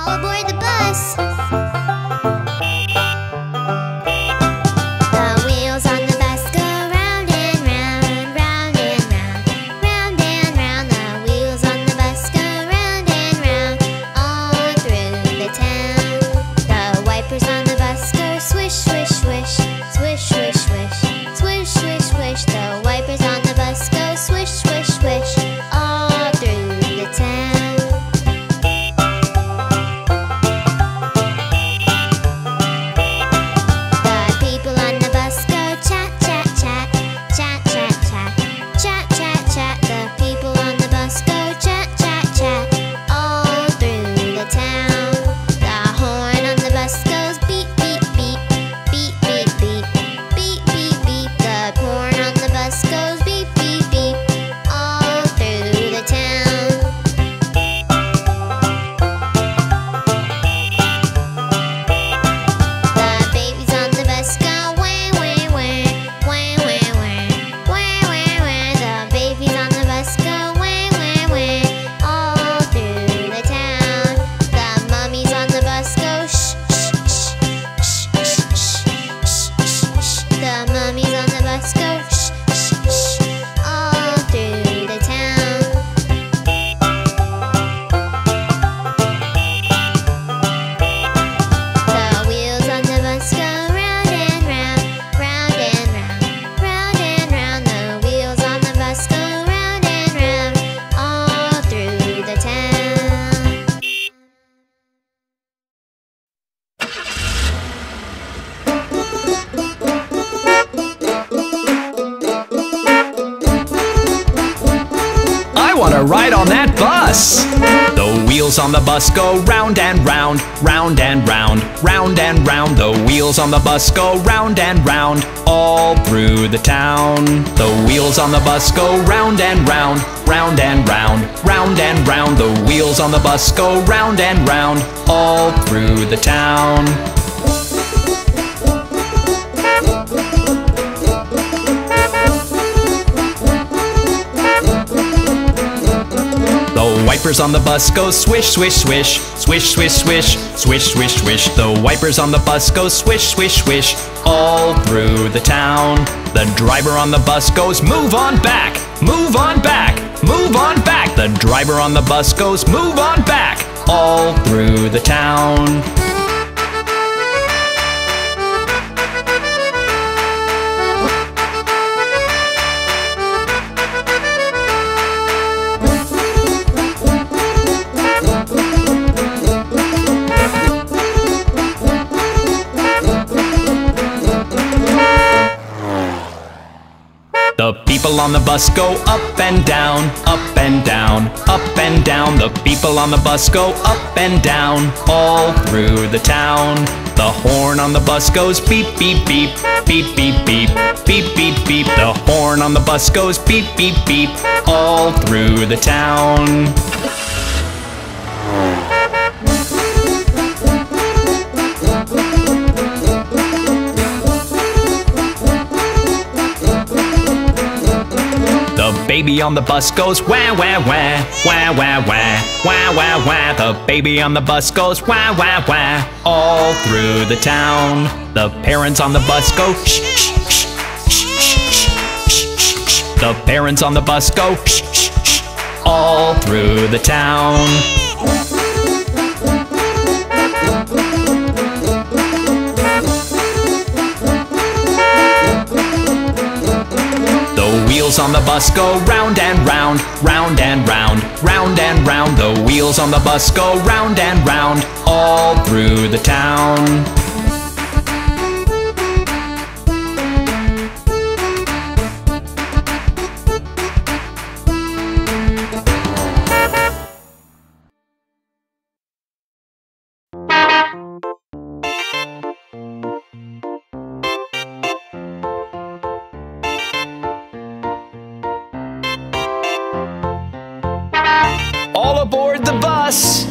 All aboard the bus. The wheels on the bus go round and round, round and round, round and round. The wheels on the bus go round and round, all through the town. The wipers on the bus go swish, swish, swish, swish, swish, swish, swish, swish, swish. The wipers on the bus go swish, swish, swish, all through the town. The people on the bus go chat, chat, chat, chat, chat, chat, chat, chat, chat. The people on the bus go chat, chat, chat, all through the town. The horn on the bus goes beep, beep, beep, beep, beep, beep, beep, beep, beep. The horn on the bus goes beep, beep, beep, all through the town. The babies on the bus go wah, wah, wah, wah, wah, wah, wah, wah, wah. The babies on the bus go wah, wah, wah, all through the town. The mummies on the bus go shh, shh, shh, shh, shh, shh, shh, shh. The mummies on the bus go shh, shh, shh, all through the town. The wheels on the bus go round and round, round and round, round and round. The wheels on the bus go round and round, all through the town. I want to ride on that bus! The wheels on the bus go round and round, round and round, round and round. The wheels on the bus go round and round, all through the town. The wheels on the bus go round and round, round and round, round and round. The wheels on the bus go round and round, all through the town. The wipers on the bus go swish, swish, swish, swish, swish, swish, swish, swish, swish. The wipers on the bus go swish, swish, swish, all through the town. The driver on the bus goes move on back, move on back, move on back. The driver on the bus goes move on back, all through the town. The people on the bus go up and down, up and down, up and down. The people on the bus go up and down, all through the town. The horn on the bus goes beep, beep, beep, beep, beep, beep, beep, beep, beep. The horn on the bus goes beep, beep, beep, all through the town. The baby on the bus goes wah, wah, wah, wah, wah, wah, wah, wah, wah. The baby on the bus goes wah, wah, wah, all through the town. The parents on the bus go shh, shh, shh, shh, shh, shh, shh, shh. The parents on the bus go shh, shh, shh, all through the town. The wheels on the bus go round and round, round and round, round and round. The wheels on the bus go round and round, all through the town. All aboard the bus!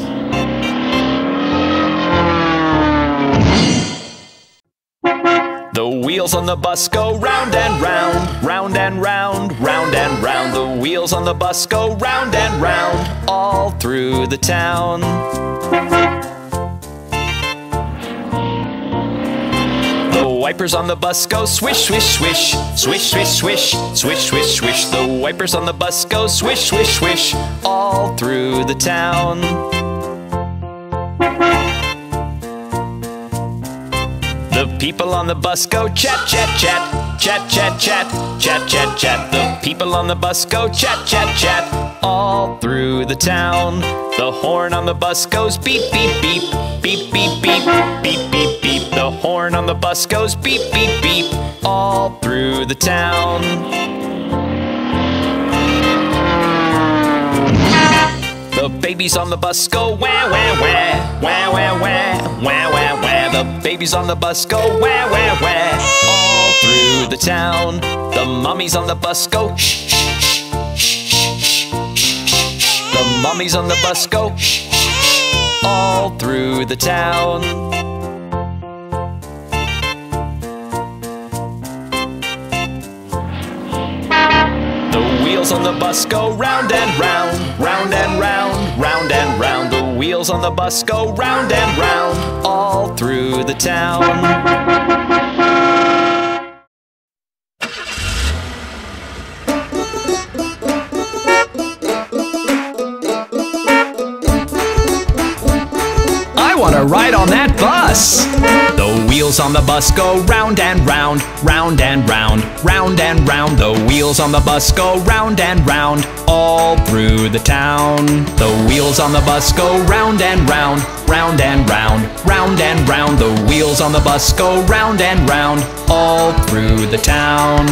The wheels on the bus go round and round, round and round, round and round. The wheels on the bus go round and round, all through the town. wipers on the bus go swish, swish, swish. Swish, swish, swish. Swish, swish, swish. The wipers on the bus go swish, swish, swish. All through the town. The people on the bus go chat, chat, chat. Chat, chat, chat. Chat, chat, chat. The people on the bus go chat, chat, chat. All through the town. The horn on the bus goes beep, beep, beep. Beep, beep, beep. Beep, beep, beep. The horn on the bus goes beep, beep, beep. All through the town. The babies on the bus go wah, wah, wah. Wah, wah, wah. Wah, wah, wah. The babies on the bus go wah, wah, wah. All through the town. The mummies on the bus go shh, shh, shh, shh, shh, shh. The mummies on the bus go shh, shh, all through the town. The wheels on the bus go round and round, round and round, round and round. The wheels on the bus go round and round, all through the town. I want to ride on that bus! The wheels on the bus go round and round, round and round, round and round. The wheels on the bus go round and round, all through the town. The wheels on the bus go round and round, round and round, round and round. The wheels on the bus go round and round, all through the town.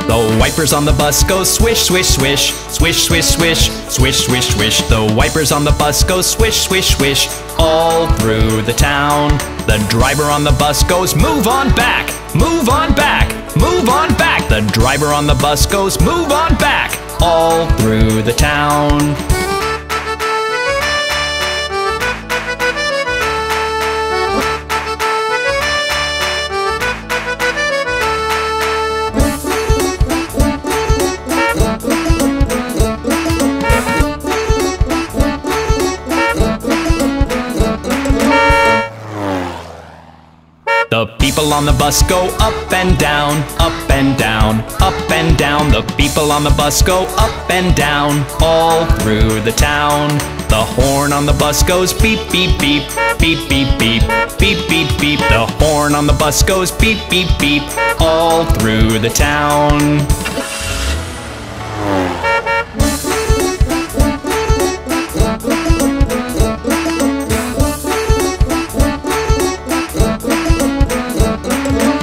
The wipers on the bus go swish, swish, swish. Swish, swish, swish. Swish, swish, swish. The wipers on the bus go swish, swish, swish. All through the town. The driver on the bus goes move on back. Move on back. Move on back. The driver on the bus goes move on back. All through the town. The people on the bus go up and down, up and down, up and down. The people on the bus go up and down, all through the town. The horn on the bus goes beep, beep, beep, beep, beep, beep, beep, beep, beep. The horn on the bus goes beep, beep, beep, all through the town.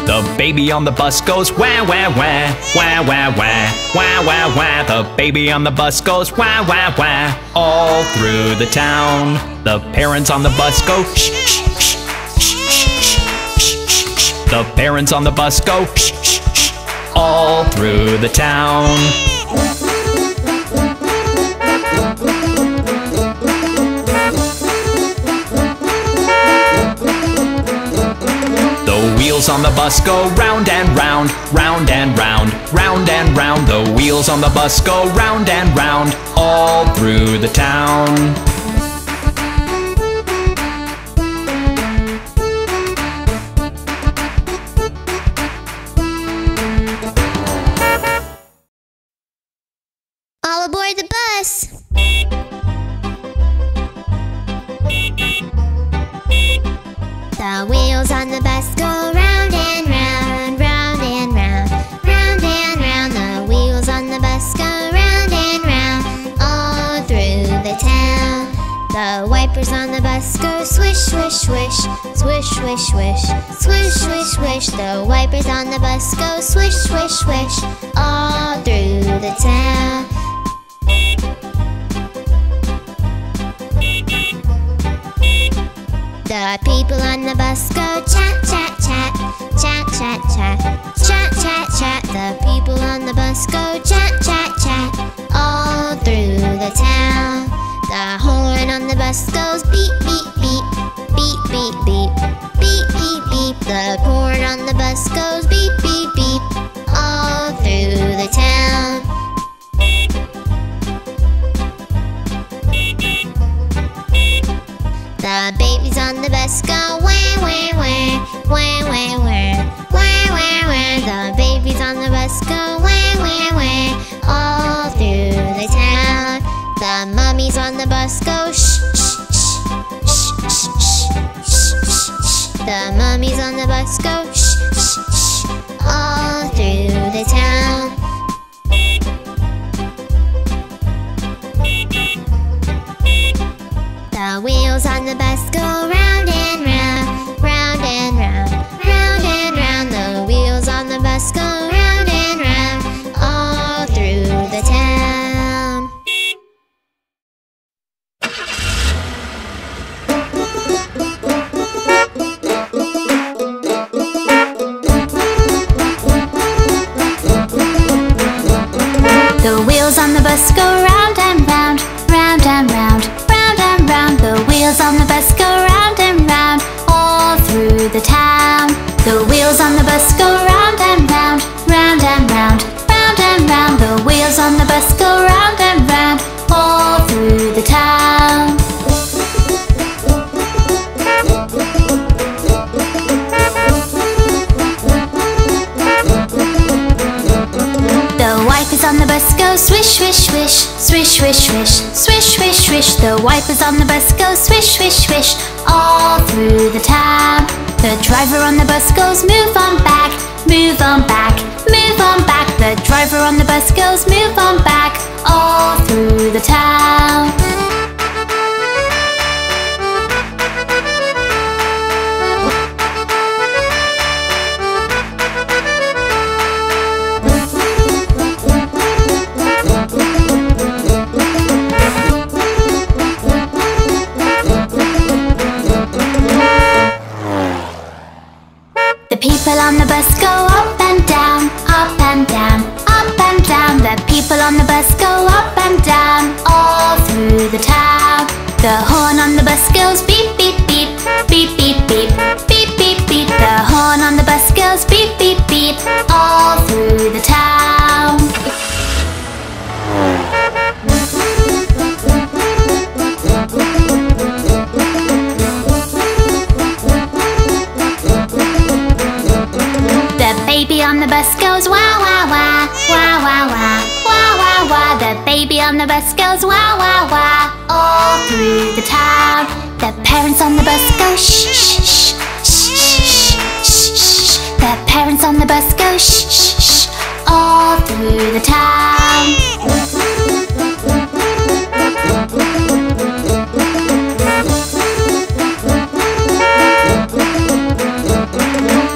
The baby on the bus goes wah, wah, wah, wah, wah, wah, wah, wah, wah. The baby on the bus goes wah, wah, wah, all through the town. The parents on the bus go shh, shh, shh, shh, shh, shh, shh. The parents on the bus go shh, shh, shh, all through the town. The wheels on the bus go round and round, round and round, round and round. The wheels on the bus go round and round, all through the town. All aboard the bus! The wheels on the bus go round and round, round and round, round and round. The wheels on the bus go round and round, all through the town. The wipers on the bus go swish, swish, swish, swish, swish, swish, swish, swish, swish. The wipers on the bus go swish, swish, swish, all through the town. The people on the bus go chat, chat, chat, chat, chat, chat, chat, chat, chat. The people on the bus go chat, chat, chat, all through the town. The horn on the bus goes beep, beep, beep, beep, beep, beep, beep, beep, beep. The horn on the bus goes beep, beep, beep, all through the town. bus go wah, wah, wah, all through the town. The mummies on the bus go shh, shh, shh, shh, shh, shh, shh, shh. The mummies on the bus go shh, shh, shh, all through the town. The wheels on the bus go round and round, round and round, round and round. The wheels on the bus go round and round, all through the town. The wheels on the bus go round and round, round and round, round and round. The wheels on the bus go round and round, all through the town. The wheels on the bus go round and round, round and round, round and round. The wheels on the bus go round and round, all through the town. The wipers on the bus go swish, swish, swish, swish, swish, swish, swish, swish, swish. The wipers on the bus go swish, swish, swish, all through the town. The driver on the bus goes move on back, move on back, move on back. The driver on the bus goes move on back, all through the town. People on the bus go up and down, up and down, up and down. The people on the bus go up and down, all through the town. The horn on the bus goes beep, beep, beep, beep, beep, beep, beep, beep, beep. The horn on the bus goes beep, beep, beep, all through the town. The baby on the bus goes wah, wah, wah, wah, wah, wah, wah, wah, wah. The baby on the bus goes wah, wah, wah, all through the town. The parents on the bus go shh, shh, shh, shh, shh, shh. The parents on the bus go shh, shh, shh, all through the town.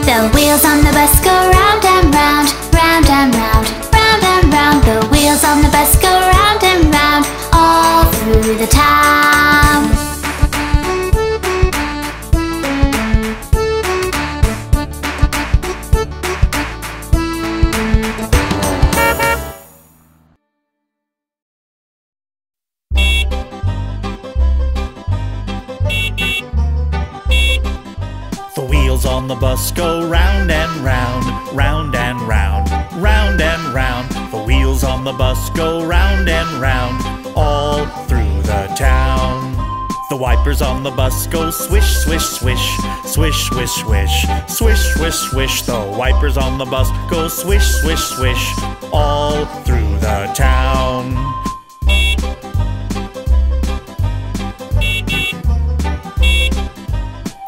The wheels on the bus go round and round, round and round, round and round. The wheels on the bus go round and round, all through the town. On the bus go round and round, round and round, round and round. The wheels on the bus go round and round, all through the town. The wipers on the bus go swish, swish, swish, swish, swish, swish, swish, swish, swish. The wipers on the bus go swish, swish, swish, all through the town.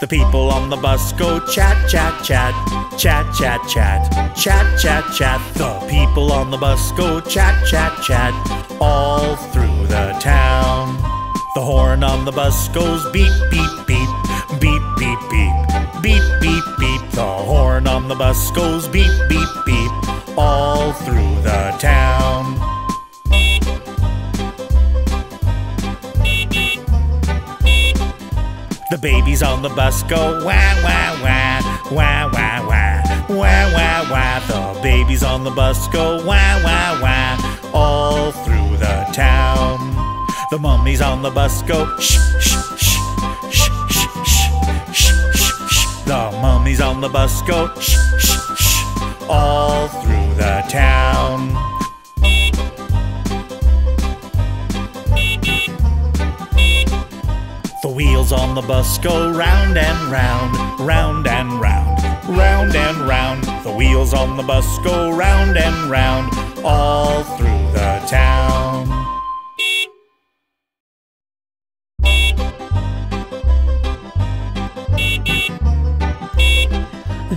The people on the bus go chat, chat, chat, chat, chat, chat, chat, chat, chat. The people on the bus go chat, chat, chat, all through the town. The horn on the bus goes beep, beep, beep, beep, beep, beep, beep, beep, beep. The horn on the bus goes beep, beep, beep, all through the town. The babies on the bus go wah, wah, wah, wah, wah, wah, wah, wah, wah. The babies on the bus go wah, wah, wah, all through the town. The mummies on the bus go shh, shh, shh, shh, shh, shh, shh, shh, shh. The mummies on the bus go shh, shh, shh, all through the town. The wheels on the bus go round and round, round and round, round and round. The wheels on the bus go round and round all through the town.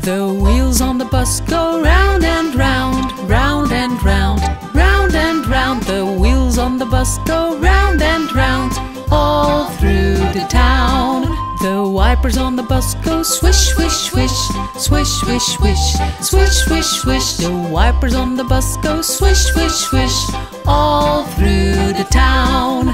The wheels on the bus go round and round, round and round, round and round. The wheels on the bus go round and round all through the town. The wipers on the bus go swish, swish, swish, swish, swish, swish, swish, swish, swish. The wipers on the bus go swish, swish, swish all through the town.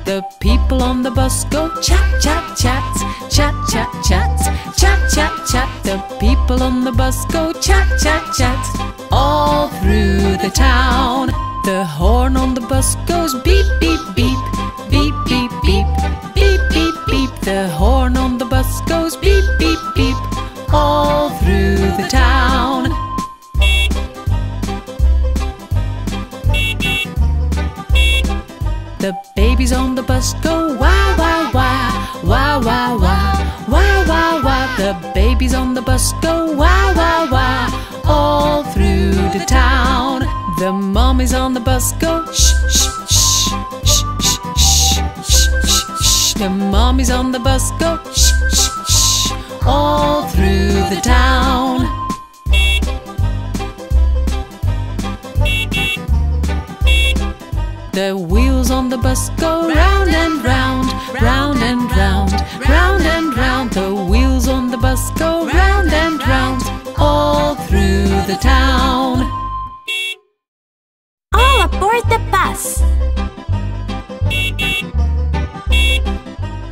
The people on the bus go chat, chat, chat, chat, chat, chat, chat, chat, chat. The people on the bus go chat, chat, chat all through the town. The horn on the bus goes beep, beep, beep, beep, beep, beep, beep, beep, beep. The horn on the bus goes beep, beep, beep all through the town. The babies on the bus go wah, wah, wah, wah, wah, wah, wah, wah, wah. The babies on the bus go wah, wah, wah all through the town. The mommies on the bus go shh, shh, shh, shh, shh, shh, shh, shh. The mommies on the bus go shh, shh, shh all through the town. The wheels on the bus go round and round, round and round, round and round. The wheels on the bus go round and round all through the town. All aboard the bus!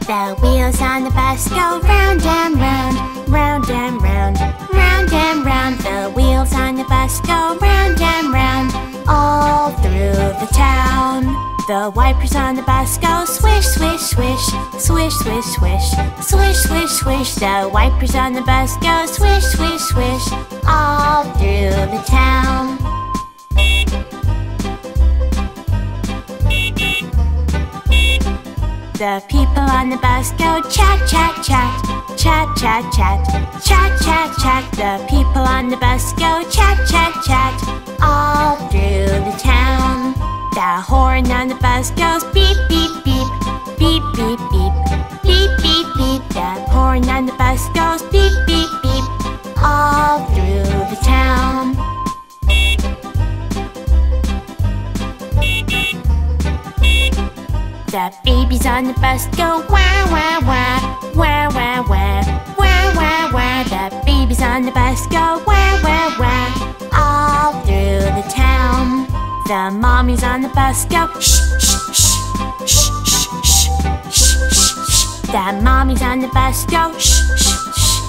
The wheels on the bus go round and round, round and round, round and round. The wheels on the bus go round and round all through the town. The wipers on the bus go swish, swish, swish, swish, swish, swish, swish, swish, swish. The wipers on the bus go swish, swish, swish all through the town. The people on the bus go chat, chat, chat, chat, chat, chat, chat, chat, chat. The people on the bus go chat, chat, chat all through the town. The horn on the bus goes beep, beep, beep, beep, beep, beep, beep, beep, beep. The horn on the bus goes beep, beep, beep all through the town. The babies on the bus go wah, wah, wah, wah, wah, wah, wah, wah, wah. The babies on the bus go wah, wah, wah all through the town. The mommies on the bus go shh, shh, shh, shh, shh, shh, shh, shh, shh. The mommies on the bus go shh, shh, shh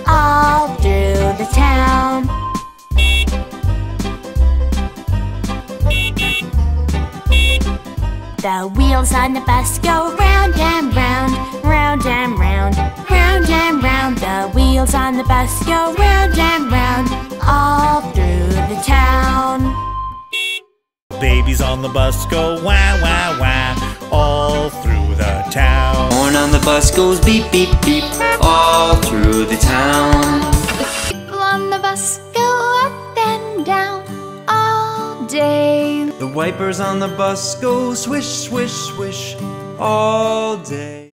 all through the town. The wheels on the bus go round and round, round and round, round and round. The wheels on the bus go round and round all through the town. Babies on the bus go wah, wah, wah all through the town. Horn on the bus goes beep, beep, beep all through the town. People on the bus go up and down all day. The wipers on the bus go swish, swish, swish all day.